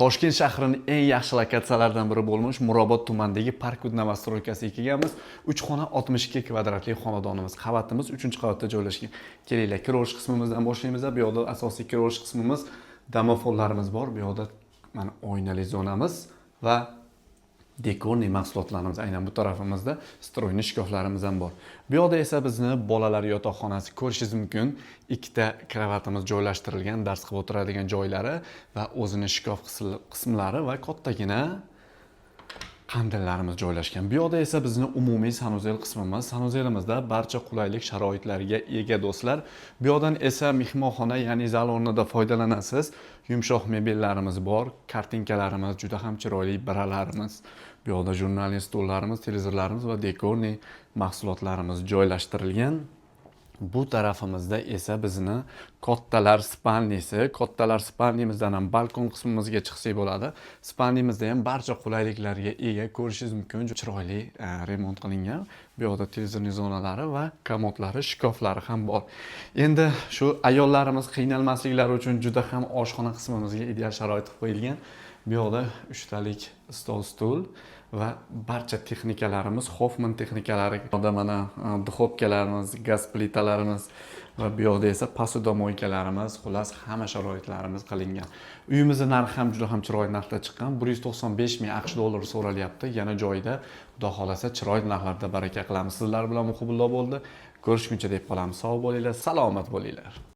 Toshkent shahrining eng yaxshi lokatsiyalaridan biri bo'lmish Murobod tumanidagi Parkwood novostrойkasiga kelganmiz. 3 xona 62 kvadratli xonadonimiz. Qavatimiz 3-qavatda joylashgan. Kelinglar, kirash qismimizdan boshlaymiz. Bu yerda asosiy kirash qismimiz, domofonlarimiz bor. Bu yerda mana oynali zonamiz va dekorniy mahsulotlarimiz, aynan bu tarafimizda stroyniy shkaflarimiz ham bor. Bu yerda esa bizni bolalar yotoqxonasi ko'rishingiz mumkin. Ikkita kravatimiz joylashtirilgan, dars qilib o'tiradigan joylari va o'zini shkaf qismlari va kattagina qandillarimiz joylashgan. Bu yerda esa bizni umumiy sanuzel qismimiz. Sanuzelimizda barcha qulaylik sharoitlariga ega do'stlar. Bu yerdan esa mehmonxona, ya'ni zal o'rnida foydalanasiz. Yumshoq mebellarimiz bor, kartinkalarimiz, juda ham chiroyli biralarimiz. Bu yerda jurnalist stollarimiz, televizorlarimiz va dekorniy mahsulotlarimiz joylashtirilgan. Bu tarafimizda esa bizni kattalar spalniyimizdan ham balkon qismimizga chiqsak bo'ladi. Spalniyimizda ham barcha qulayliklarga ega, ko'rishingiz mumkin, chiroyli remont qilingan. Bu yerda televizorniy zonalari va komodlari, shkaflari ham bor. Endi shu ayollarimiz qiynalmasliklari uchun juda ham oshxona qismimizga ideal sharoit qilib qo'yilgan. Bu yerda 3 talik stol va barcha texnikalarimiz, Hoffman texnikalari, burada mana duxovkalarimiz, gaz plitalarimiz va bu yerda esa posudomoykalarimiz, xullas hamma sharoitlarimiz qilingan. Uyimizning narxi ham juda ham chiroyli narxda chiqqan. 195 ming AQSh dollari so'ralyapti. Yana joyida, xudo xolasa, chiroyli narxlarda baraka qilamiz. Sizlar bilan muhibullo bo'ldi. Ko'rishguncha deb qolamiz. Sog' bo'linglar, salomat bo'linglar.